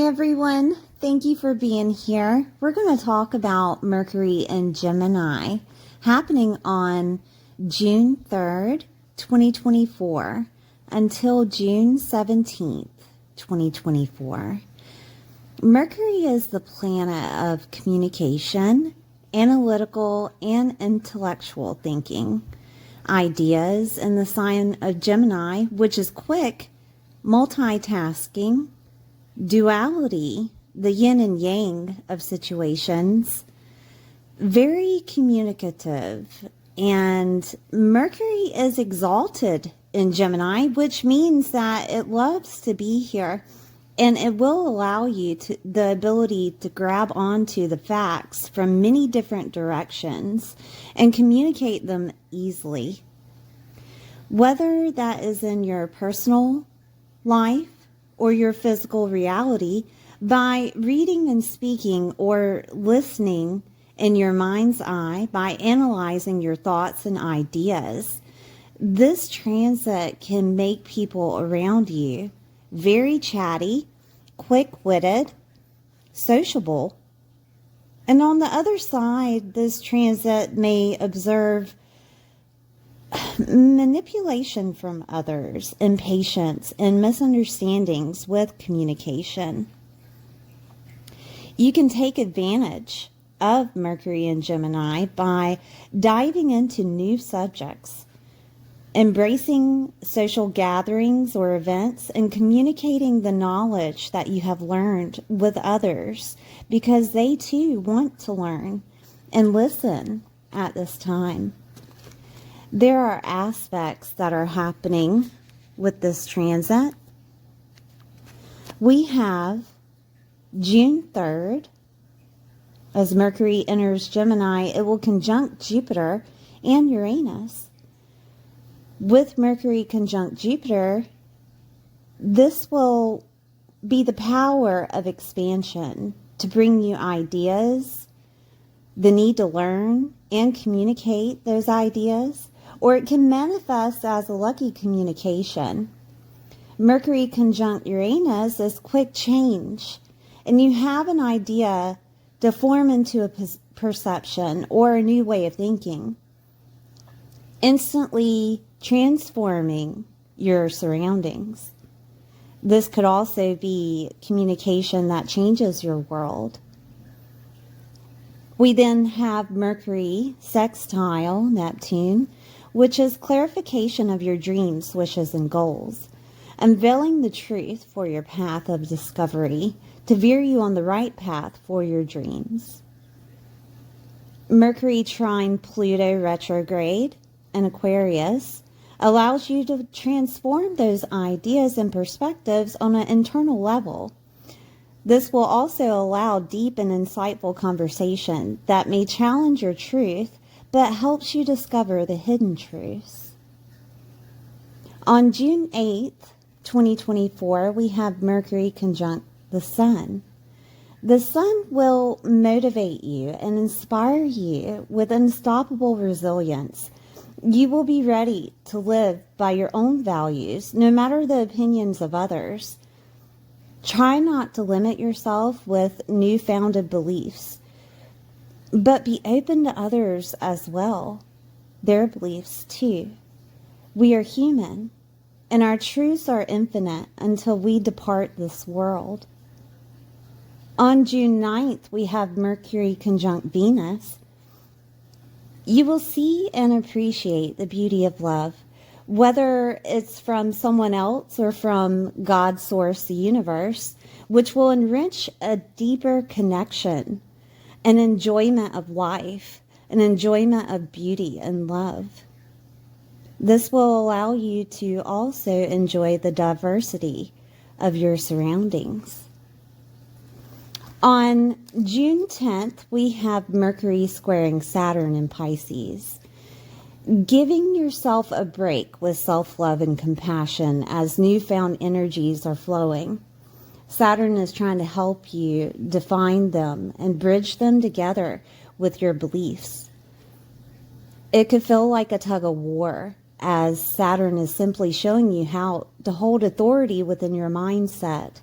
everyone. Thank you for being here. We're going to talk about Mercury in Gemini happening on June 3rd, 2024 until June 17th, 2024. Mercury is the planet of communication, analytical, and intellectual thinking. Ideas in the sign of Gemini, which is quick, multitasking, duality, the yin and yang of situations, very communicative, and Mercury is exalted in Gemini, which means that it loves to be here, and it will allow you the ability to grab onto the facts from many different directions and communicate them easily. Whether that is in your personal life or your physical reality, by reading and speaking or listening in your mind's eye, by analyzing your thoughts and ideas, this transit can make people around you very chatty, quick-witted, sociable. And on the other side, this transit may observe manipulation from others, impatience, and misunderstandings with communication. You can take advantage of Mercury in Gemini by diving into new subjects, embracing social gatherings or events, and communicating the knowledge that you have learned with others, because they too want to learn and listen at this time. There are aspects that are happening with this transit. We have June 3rd, as Mercury enters Gemini, it will conjunct Jupiter and Uranus. With Mercury conjunct Jupiter, this will be the power of expansion to bring you ideas, the need to learn and communicate those ideas, or it can manifest as a lucky communication. Mercury conjunct Uranus is quick change, and you have an idea to form into a perception or a new way of thinking, instantly transforming your surroundings. This could also be communication that changes your world. We then have Mercury sextile Neptune, which is clarification of your dreams, wishes, and goals, unveiling the truth for your path of discovery to veer you on the right path for your dreams. Mercury trine Pluto retrograde in Aquarius allows you to transform those ideas and perspectives on an internal level. This will also allow deep and insightful conversation that may challenge your truth, but helps you discover the hidden truths. On June 8th, 2024, we have Mercury conjunct the Sun. The Sun will motivate you and inspire you with unstoppable resilience. You will be ready to live by your own values, no matter the opinions of others. Try not to limit yourself with newfound beliefs, but be open to others as well, their beliefs too. We are human, and our truths are infinite until we depart this world. On June 9th, we have Mercury conjunct Venus. You will see and appreciate the beauty of love, whether it's from someone else or from God, source, the universe, which will enrich a deeper connection, an enjoyment of life, an enjoyment of beauty and love. This will allow you to also enjoy the diversity of your surroundings. On June 10th, we have Mercury squaring Saturn in Pisces. Giving yourself a break with self-love and compassion as newfound energies are flowing. Saturn is trying to help you define them and bridge them together with your beliefs. It could feel like a tug of war, as Saturn is simply showing you how to hold authority within your mindset.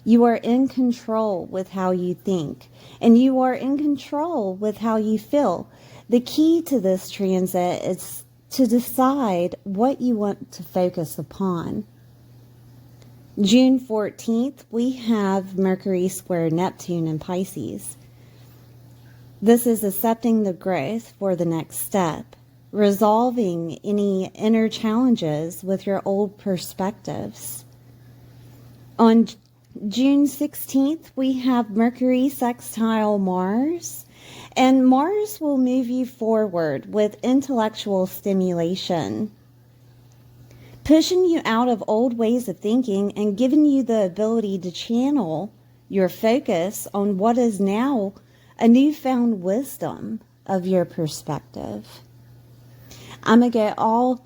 You are in control with how you think, and you are in control with how you feel. The key to this transit is to decide what you want to focus upon. June 14th, we have Mercury square Neptune in Pisces. This is accepting the growth for the next step, resolving any inner challenges with your old perspectives. On June 16th, we have Mercury sextile Mars, and Mars will move you forward with intellectual stimulation, pushing you out of old ways of thinking and giving you the ability to channel your focus on what is now a newfound wisdom of your perspective. I'm going to go all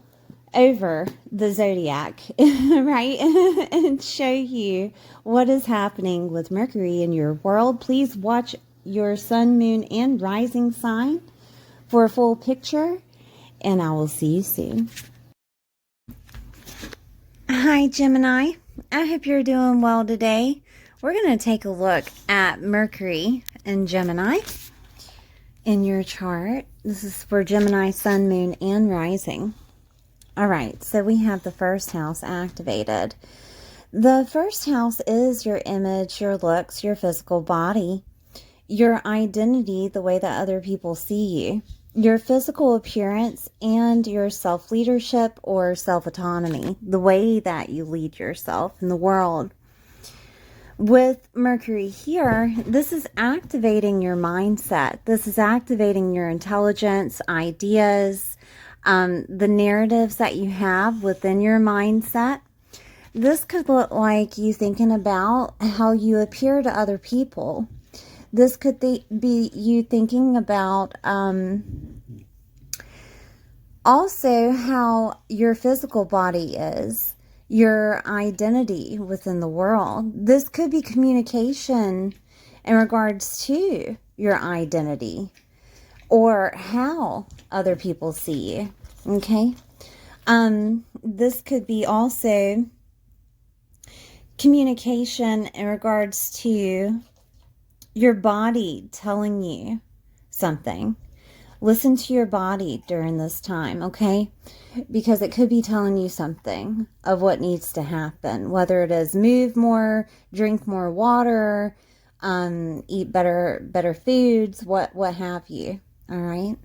over the zodiac, right? And show you what is happening with Mercury in your world. Please watch your sun, moon, and rising sign for a full picture, and I will see you soon. Hi, Gemini. I hope you're doing well today. We're going to take a look at Mercury in Gemini in your chart. This is for Gemini, sun, moon, and rising. All right, so we have the first house activated. The first house is your image, your looks, your physical body, your identity, the way that other people see you, your physical appearance, and your self-leadership or self-autonomy, the way that you lead yourself in the world. With Mercury here, this is activating your mindset. This is activating your intelligence, ideas, the narratives that you have within your mindset. This could look like you thinking about how you appear to other people. This could be you thinking about also how your physical body is, your identity within the world. This could be communication in regards to your identity or how other people see you. Okay. This could be also communication in regards to your body telling you something. Listen to your body during this time, okay? Because it could be telling you something of what needs to happen, whether it is move more, drink more water, eat better foods, what have you. All right.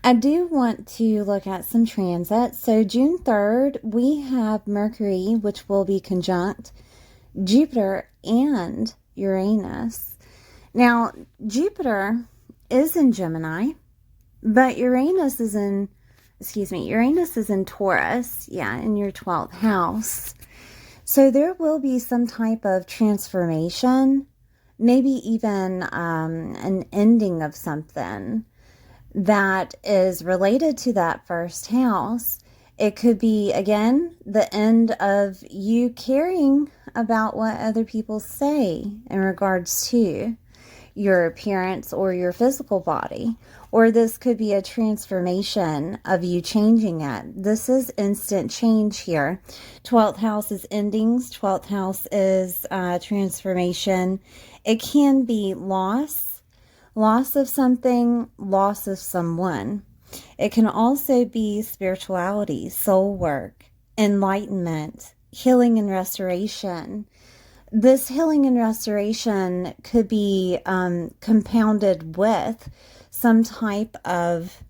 I do want to look at some transits. So June 3rd, we have Mercury, which will be conjunct Jupiter and Uranus. Now, Jupiter is in Gemini, but Uranus is in Taurus, in your 12th house. So there will be some type of transformation, maybe even an ending of something that is related to that first house. It could be, again, the end of you caring about what other people say in regards to your appearance or your physical body. Or this could be a transformation of you changing it. This is instant change here. 12th house is endings. 12th house is transformation. It can be loss of something, loss of someone. It can also be spirituality, soul work, enlightenment, healing and restoration. This healing and restoration could be compounded with some type of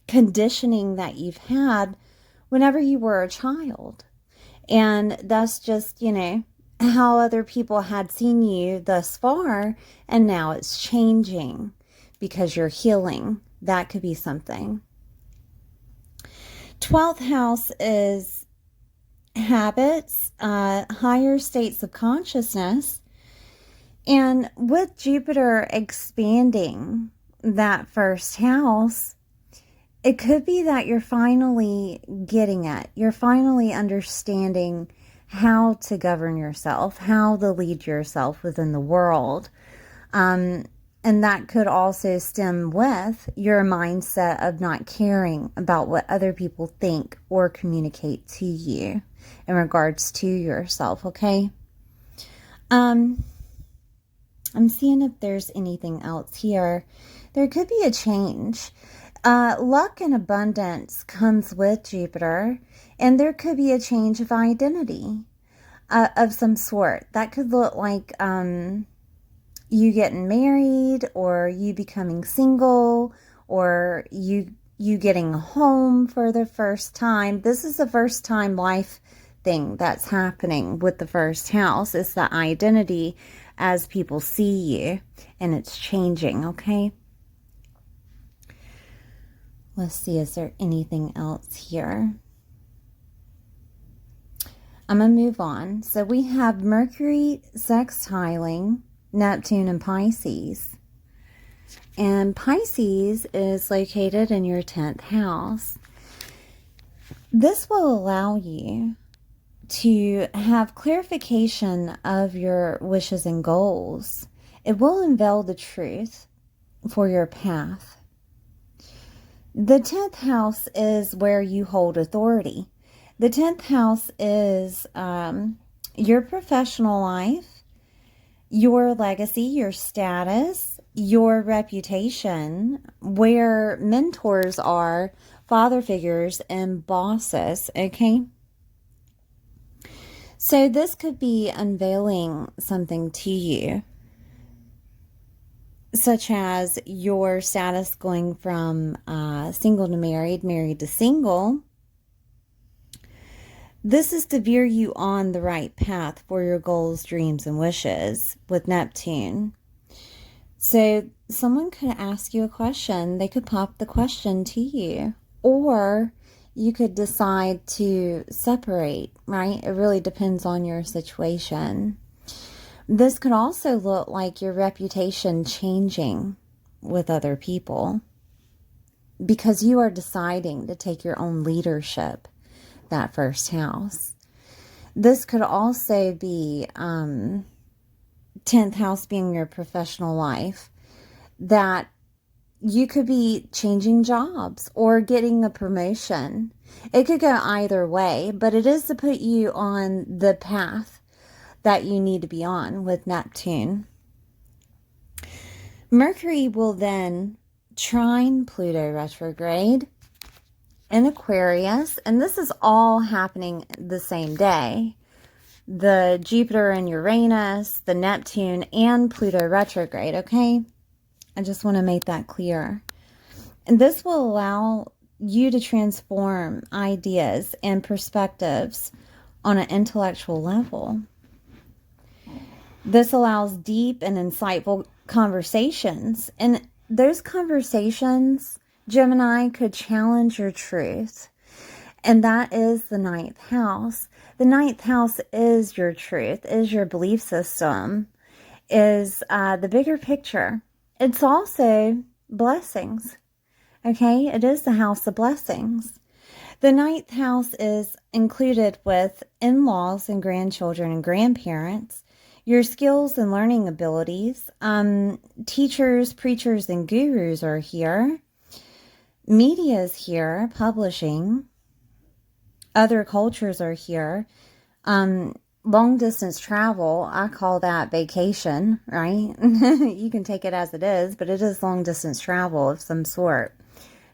conditioning that you've had whenever you were a child. And that's just, how other people had seen you thus far, and now it's changing because you're healing. That could be something. 12th house is habits, higher states of consciousness. And with Jupiter expanding that first house, it could be that you're finally getting it. You're finally understanding how to govern yourself, how to lead yourself within the world. And that could also stem with your mindset of not caring about what other people think or communicate to you in regards to yourself, okay? Um, I'm seeing if there's anything else here. There could be a change. Luck and abundance comes with Jupiter, and there could be a change of identity of some sort. That could look like you getting married, or you becoming single, or you getting home for the first time. This is the first time life thing that's happening with the first house. It's the identity as people see you, and it's changing, okay? Let's see, is there anything else here? I'm going to move on. So we have Mercury sextiling Neptune and Pisces. And Pisces is located in your 10th house. This will allow you to have clarification of your wishes and goals. It will unveil the truth for your path. The 10th house is where you hold authority. The 10th house is your professional life, your legacy, your status, your reputation, where mentors are, father figures, and bosses, okay? So this could be unveiling something to you, such as your status going from single to married, married to single. This is to veer you on the right path for your goals, dreams, and wishes with Neptune. So someone could ask you a question. They could pop the question to you, or you could decide to separate, right? It really depends on your situation. This could also look like your reputation changing with other people because you are deciding to take your own leadership, that first house. This could also be 10th house being your professional life, that you could be changing jobs or getting a promotion. It could go either way, but it is to put you on the path that you need to be on with Neptune. Mercury will then trine Pluto retrograde in Aquarius, and this is all happening the same day. The Jupiter and Uranus, the Neptune, and Pluto retrograde, okay? I just want to make that clear. And this will allow you to transform ideas and perspectives on an intellectual level. This allows deep and insightful conversations. And those conversations, Gemini, could challenge your truth. And that is the 9th house. The 9th house is your truth, is your belief system, is the bigger picture. It's also blessings, okay? It is the house of blessings. The 9th house is included with in-laws and grandchildren and grandparents, your skills and learning abilities. Teachers, preachers, and gurus are here. Media is here, publishing. Other cultures are here. Long distance travel, I call that vacation, right? You can take it as it is, but it is long distance travel of some sort.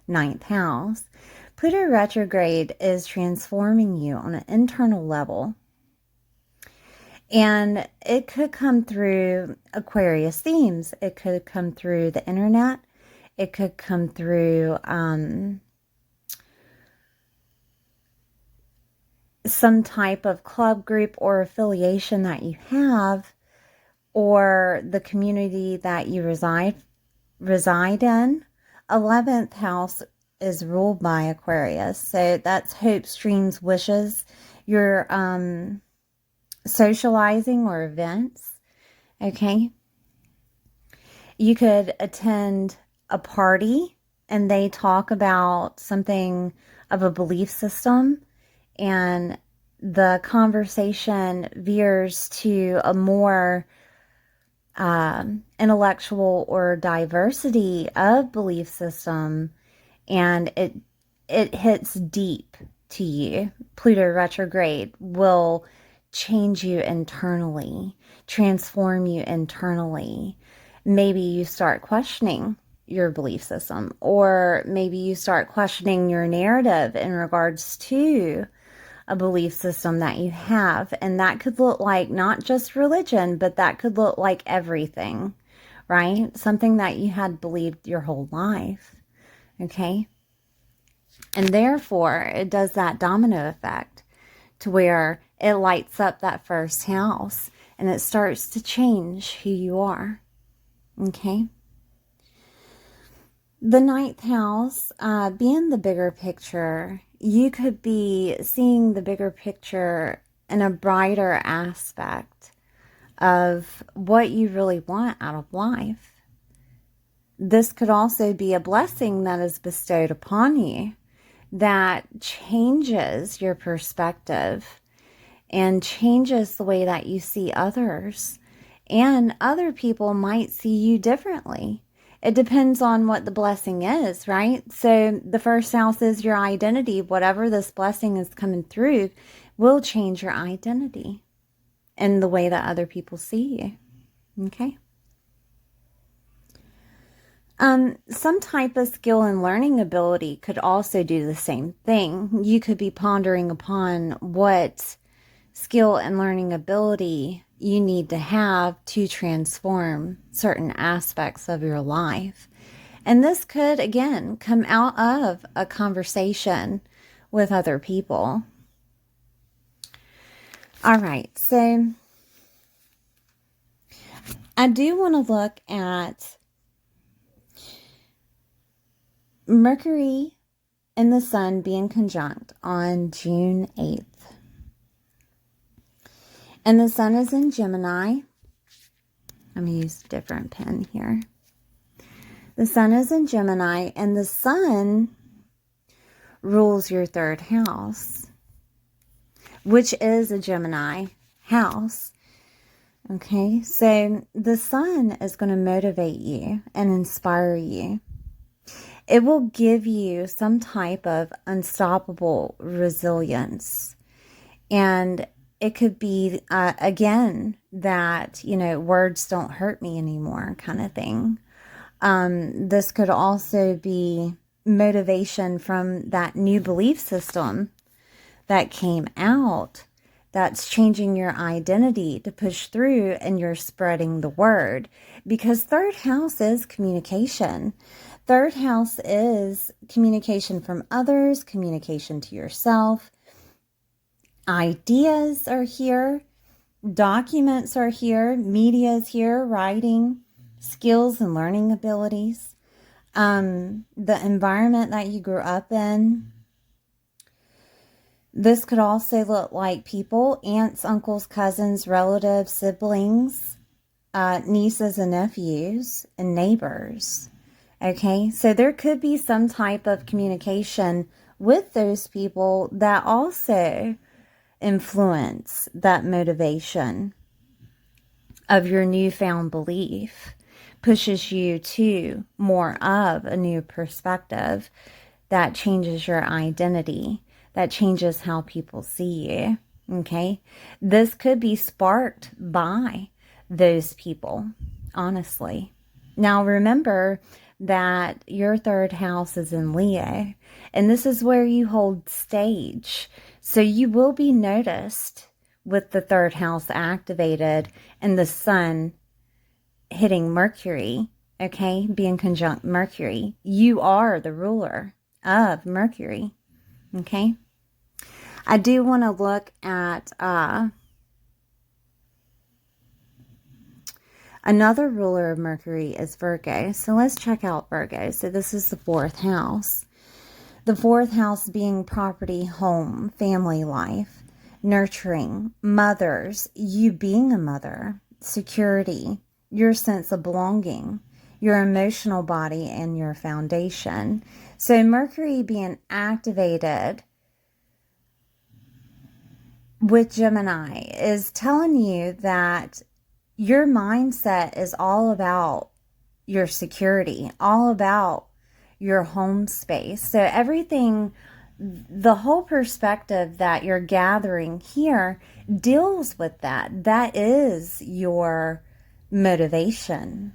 9th house. Pluto retrograde is transforming you on an internal level. And it could come through Aquarius themes. It could come through the internet. It could come through some type of club, group, or affiliation that you have, or the community that you reside in. 11th house is ruled by Aquarius, so that's hopes, dreams, wishes, your socializing or events, okay? You could attend a party and they talk about something of a belief system, and the conversation veers to a more intellectual or diversity of belief system, and it hits deep to you. Pluto retrograde will change you internally, transform you internally. Maybe you start questioning your belief system, or maybe you start questioning your narrative in regards to a belief system that you have. And that could look like not just religion, but that could look like everything, right? Something that you had believed your whole life, okay? And therefore, it does that domino effect to where it lights up that first house and it starts to change who you are, okay? The ninth house, being the bigger picture, you could be seeing the bigger picture in a brighter aspect of what you really want out of life. This could also be a blessing that is bestowed upon you that changes your perspective and changes the way that you see others. And other people might see you differently. It depends on what the blessing is, right? So the first house is your identity. Whatever this blessing is coming through will change your identity and the way that other people see you, okay? Some type of skill and learning ability could also do the same thing. You could be pondering upon what skill and learning ability you need to have to transform certain aspects of your life. And this could, again, come out of a conversation with other people. All right, so I do want to look at Mercury and the Sun being conjunct on June 8th. And the Sun is in Gemini. I'm going to use a different pen here. The Sun is in Gemini, and the Sun rules your third house, which is a Gemini house. Okay, so the Sun is going to motivate you and inspire you. It will give you some type of unstoppable resilience. And it could be, again, that, words don't hurt me anymore kind of thing. This could also be motivation from that new belief system that came out that's changing your identity to push through, and you're spreading the word. Because third house is communication. Third house is communication from others, communication to yourself. Ideas are here, documents are here, media is here, writing, skills and learning abilities, the environment that you grew up in. This could also look like people, aunts, uncles, cousins, relatives, siblings, nieces and nephews, and neighbors. Okay, so there could be some type of communication with those people that also influence that motivation of your newfound belief, pushes you to more of a new perspective that changes your identity, that changes how people see you, okay? This could be sparked by those people, honestly. Now, remember that your third house is in Leo, and this is where you hold stage. So you will be noticed with the third house activated and the Sun hitting Mercury, okay, being conjunct Mercury. You are the ruler of Mercury, okay? I do want to look at another ruler of Mercury is Virgo. So let's check out Virgo. So this is the fourth house. The fourth house being property, home, family life, nurturing, mothers, you being a mother, security, your sense of belonging, your emotional body, and your foundation. So Mercury being activated with Gemini is telling you that your mindset is all about your security, all about your home space. So everything the whole perspective that you're gathering here deals with that. That is your motivation,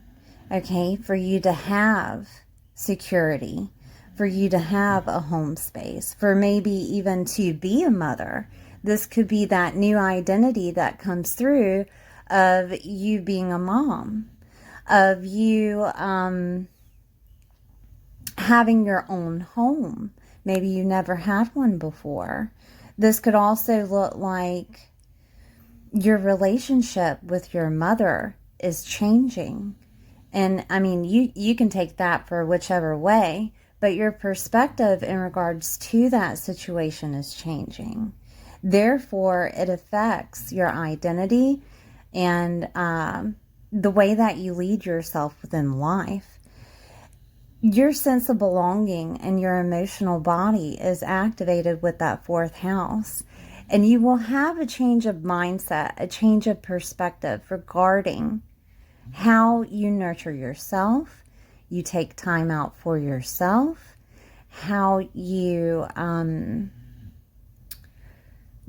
okay, for you to have security, for you to have a home space, for maybe even to be a mother. This could be that new identity that comes through of you being a mom, of you having your own home. Maybe you never had one before. This could also look like your relationship with your mother is changing. And I mean, you can take that for whichever way, but your perspective in regards to that situation is changing. Therefore, it affects your identity and the way that you lead yourself within life. Your sense of belonging and your emotional body is activated with that fourth house. And you will have a change of mindset, a change of perspective regarding how you nurture yourself, you take time out for yourself, how you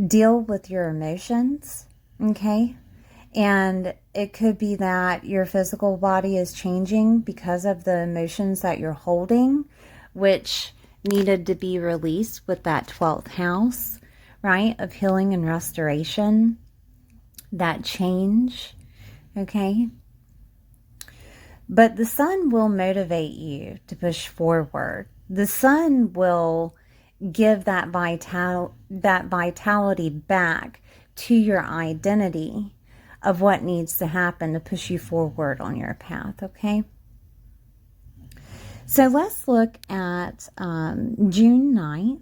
deal with your emotions, okay? And it could be that your physical body is changing because of the emotions that you're holding, which needed to be released with that 12th house, right, of healing and restoration, that change, okay? But the sun will motivate you to push forward. The sun will give that vitality back to your identity of what needs to happen to push you forward on your path, okay? So let's look at June 9th.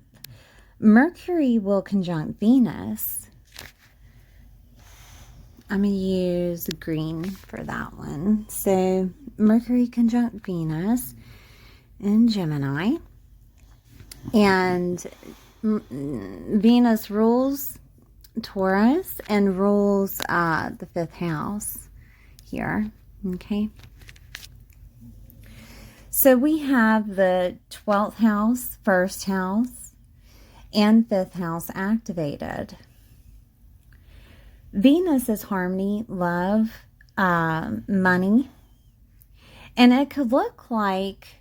Mercury will conjunct Venus. I'm going to use green for that one. So Mercury conjunct Venus in Gemini. And Venus rules Taurus and rules the 5th house here, okay? So we have the 12th house, 1st house, and 5th house activated. Venus is harmony, love, money, and it could look like,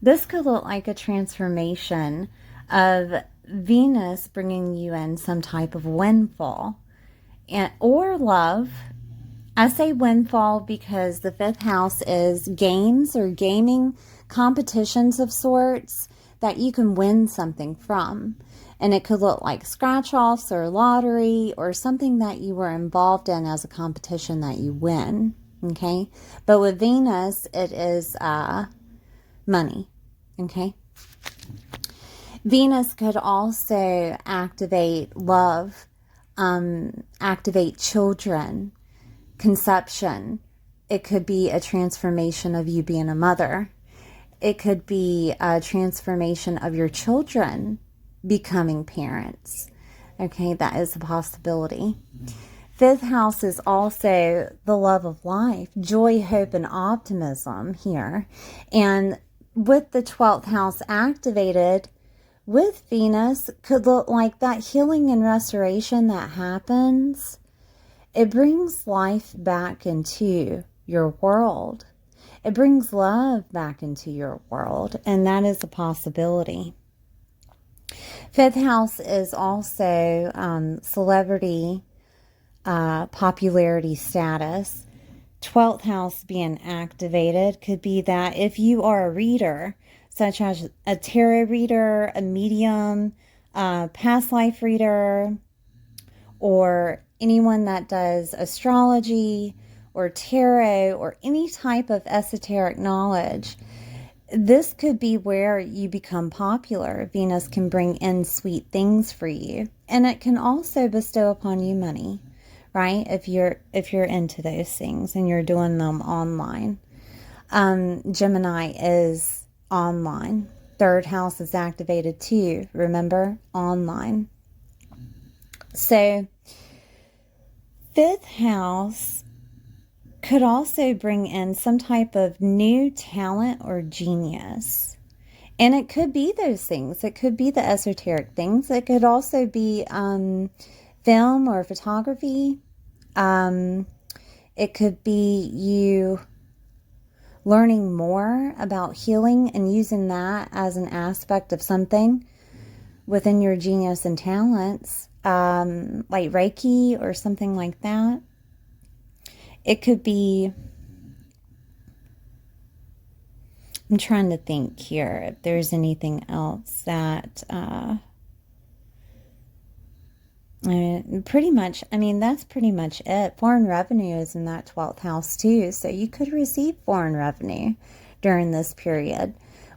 this could look like a transformation of Venus bringing you in some type of windfall or love. I say windfall because the 5th house is games or gaming competitions of sorts that you can win something from. And it could look like scratch-offs or lottery or something that you were involved in as a competition that you win, okay? But with Venus, it is money, okay? Venus could also activate love, activate children, conception. It could be a transformation of you being a mother. It could be a transformation of your children becoming parents. Okay, that is a possibility. 5th house is also the love of life, joy, hope, and optimism here. And with the 12th house activated, with Venus, could look like that healing and restoration that happens. It brings life back into your world. It brings love back into your world, and that is a possibility. 5th house is also celebrity, popularity, status. 12th house being activated could be that if you are a reader, such as a tarot reader, a medium, past life reader, or anyone that does astrology or tarot or any type of esoteric knowledge, this could be where you become popular. Venus can bring in sweet things for you, and it can also bestow upon you money, right? If you're into those things and you're doing them online. Gemini is online. 3rd house is activated too. Remember, online. So 5th house could also bring in some type of new talent or genius. And it could be those things. It could be the esoteric things. It could also be film or photography. It could be you learning more about healing and using that as an aspect of something within your genius and talents, like Reiki or something like that. It could be, I'm trying to think here if there's anything else that, pretty much, I mean, that's pretty much it. Foreign revenue is in that 12th house too. So you could receive foreign revenue during this period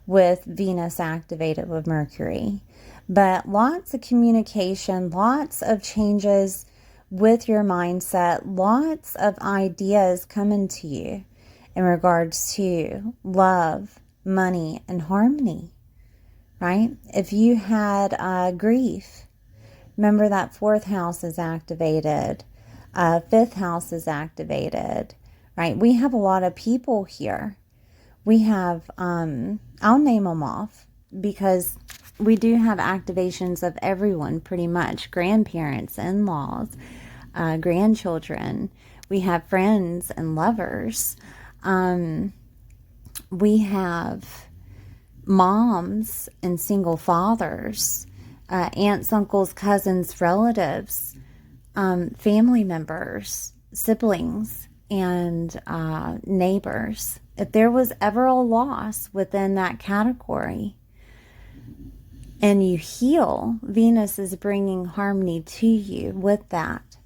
with Venus activated with Mercury. But lots of communication, lots of changes with your mindset, lots of ideas coming to you in regards to love, money, and harmony, right? If you had grief, remember that 4th house is activated, 5th house is activated, right? We have a lot of people here. We have, I'll name them off because we do have activations of everyone pretty much. Grandparents, in-laws, grandchildren. We have friends and lovers. We have moms and single fathers, aunts, uncles, cousins, relatives, family members, siblings, and neighbors. If there was ever a loss within that category and you heal, Venus is bringing harmony to you with that.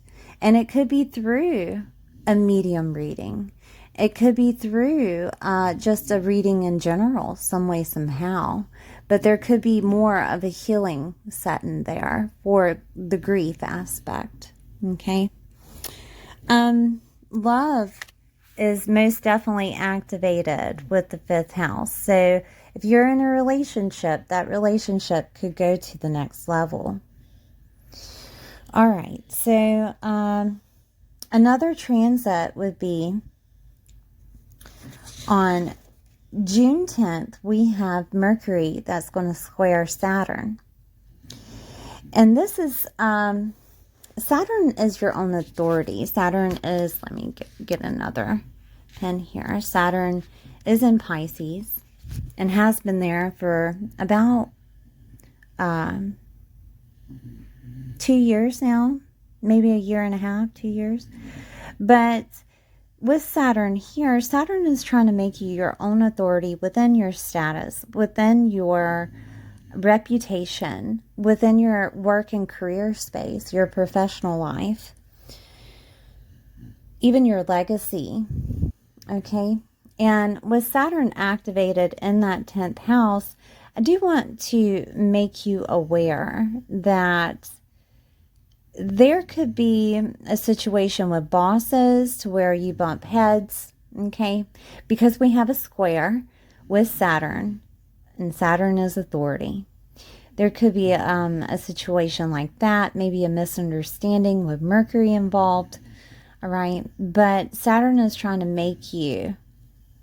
And it could be through a medium reading. It could be through just a reading in general, some way, somehow. But there could be more of a healing set in there for the grief aspect. Okay. Love is most definitely activated with the 5th house. So if you're in a relationship, that relationship could go to the next level. All right. So another transit would be on June 10th, we have Mercury that's going to square Saturn. And this is, Saturn is your own authority. Saturn is, let me get another pen here. Saturn is in Pisces and has been there for about 2 years now, maybe a year and a half, 2 years. But with Saturn here, Saturn is trying to make you your own authority within your status, within your reputation, within your work and career space, your professional life, even your legacy, okay? And with Saturn activated in that 10th house, I do want to make you aware that there could be a situation with bosses to where you bump heads, okay? Because we have a square with Saturn, and Saturn is authority. There could be a situation like that, maybe a misunderstanding with Mercury involved, all right? But Saturn is trying to make you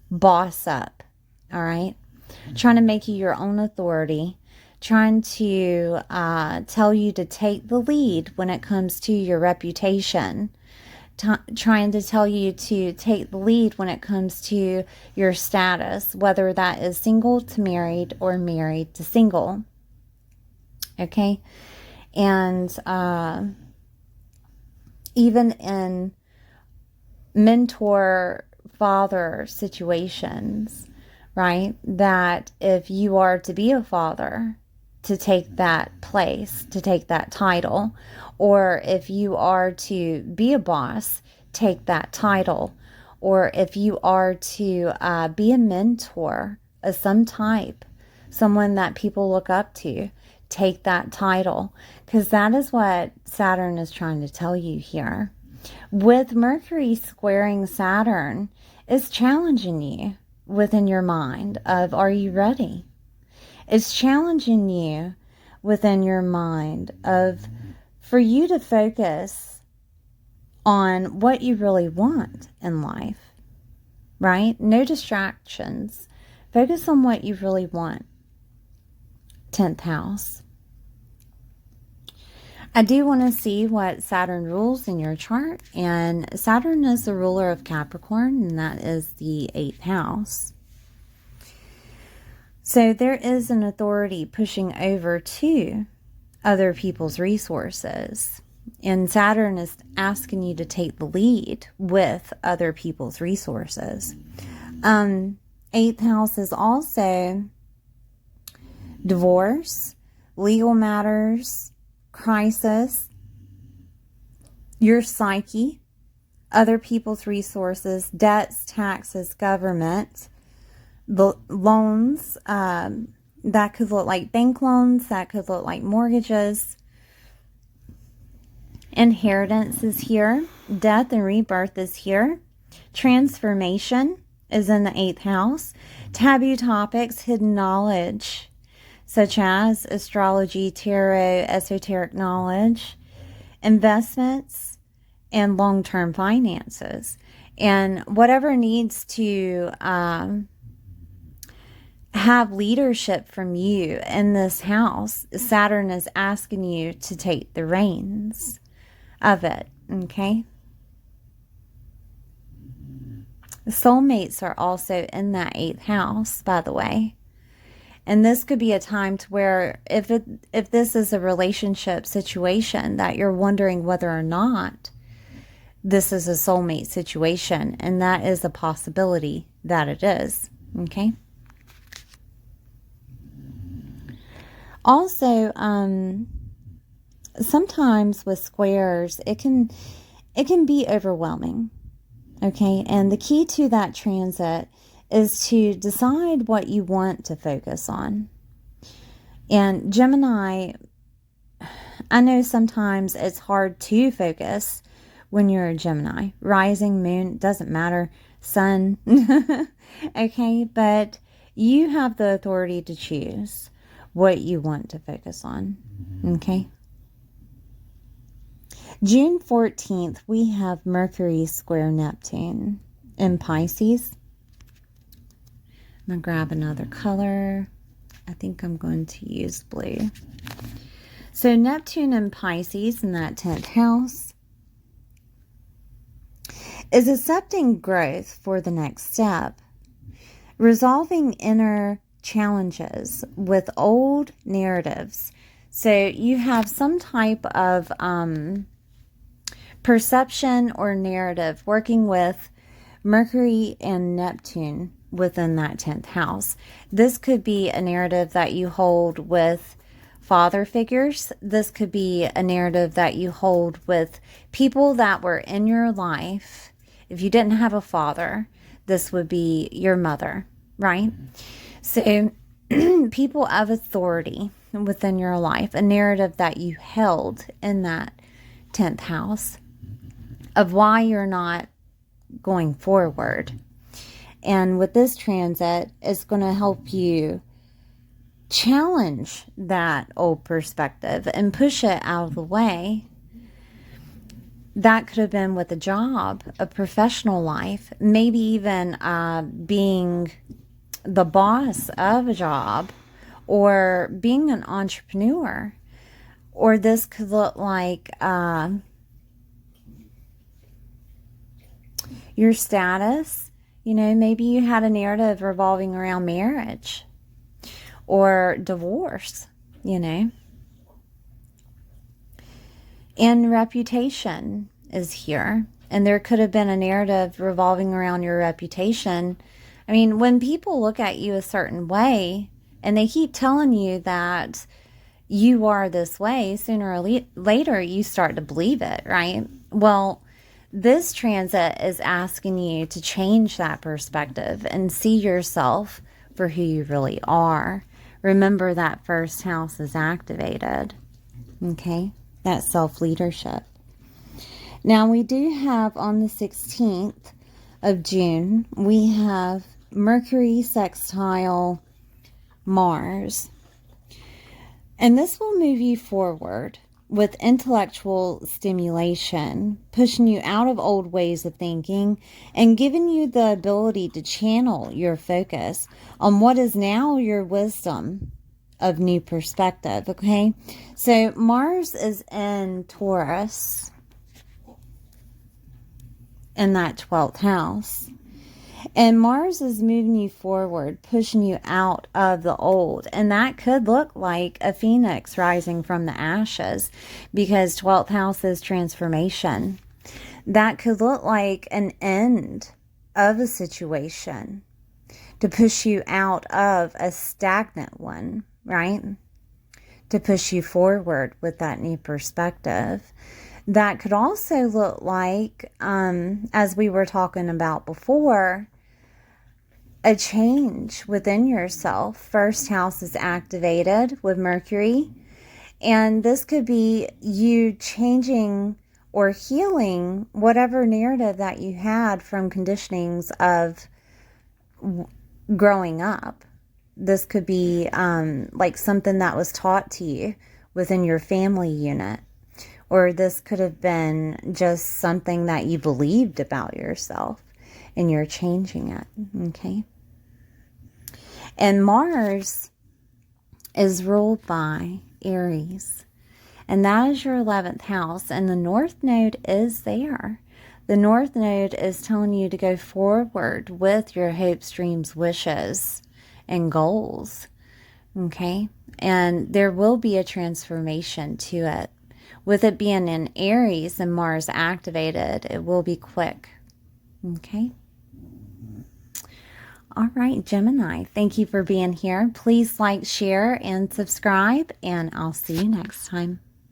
boss up, all right? Trying to make you your own authority, trying to tell you to take the lead when it comes to your reputation, trying to tell you to take the lead when it comes to your status, whether that is single to married or married to single, okay? And even in mentor father situations, right, that if you are to be a father, to take that place, to take that title, or if you are to be a boss, take that title, or if you are to be a mentor of some type, someone that people look up to, take that title, because that is what Saturn is trying to tell you here. With Mercury squaring Saturn, it's challenging you within your mind of, are you ready? It's challenging you within your mind of, for you to focus on what you really want in life, right? No distractions. Focus on what you really want. 10th house. I do want to see what Saturn rules in your chart, and Saturn is the ruler of Capricorn, and that is the 8th house. So there is an authority pushing over to other people's resources, and Saturn is asking you to take the lead with other people's resources. 8th house is also divorce, legal matters, crisis, your psyche, other people's resources, debts, taxes, government, the loans, that could look like bank loans, that could look like mortgages. Inheritance is here, death and rebirth is here, transformation is in the 8th house, taboo topics, hidden knowledge, such as astrology, tarot, esoteric knowledge, investments, and long-term finances. And whatever needs to have leadership from you in this house, Saturn is asking you to take the reins of it, okay? The soulmates are also in that 8th house, by the way. And this could be a time to where if this is a relationship situation that you're wondering whether or not this is a soulmate situation, and that is a possibility that it is, okay? Also, sometimes with squares, it can be overwhelming, okay? And the key to that transit is to decide what you want to focus on. And Gemini, I know sometimes it's hard to focus when you're a Gemini. Rising, moon, doesn't matter, sun, okay? But you have the authority to choose what you want to focus on, okay? June 14th, we have Mercury square Neptune in Pisces. I'm going to grab another color. I think I'm going to use blue. So Neptune in Pisces in that 10th house is accepting growth for the next step, resolving inner challenges with old narratives. So you have some type of perception or narrative working with Mercury and Neptune within that 10th house. This could be a narrative that you hold with father figures. This could be a narrative that you hold with people that were in your life. If you didn't have a father, this would be your mother, right? So people of authority within your life, a narrative that you held in that 10th house of why you're not going forward. And with this transit, it's going to help you challenge that old perspective and push it out of the way. That could have been with a job, a professional life, maybe even being the boss of a job or being an entrepreneur. Or this could look like your status. You know, maybe you had a narrative revolving around marriage or divorce, you know. And reputation is here. And there could have been a narrative revolving around your reputation. I mean, when people look at you a certain way and they keep telling you that you are this way, sooner or later you start to believe it, right? Well, this transit is asking you to change that perspective and see yourself for who you really are. Remember that first house is activated, okay? That self-leadership. Now, we do have on the 16th of June, we have Mercury sextile Mars. And this will move you forward with intellectual stimulation, pushing you out of old ways of thinking and giving you the ability to channel your focus on what is now your wisdom of new perspective, okay? So Mars is in Taurus in that 12th house. And Mars is moving you forward, pushing you out of the old. And that could look like a phoenix rising from the ashes, because 12th house is transformation. That could look like an end of a situation to push you out of a stagnant one, right? To push you forward with that new perspective. That could also look like, as we were talking about before, a change within yourself. First house is activated with Mercury, and this could be you changing or healing whatever narrative that you had from conditionings of growing up. This could be like something that was taught to you within your family unit, or this could have been just something that you believed about yourself and you're changing it, okay? And Mars is ruled by Aries, and that is your 11th house, and the North Node is there. The North Node is telling you to go forward with your hopes, dreams, wishes, and goals, okay? And there will be a transformation to it. With it being in Aries and Mars activated, it will be quick, okay? All right, Gemini, thank you for being here. Please like, share, and subscribe, and I'll see you next time.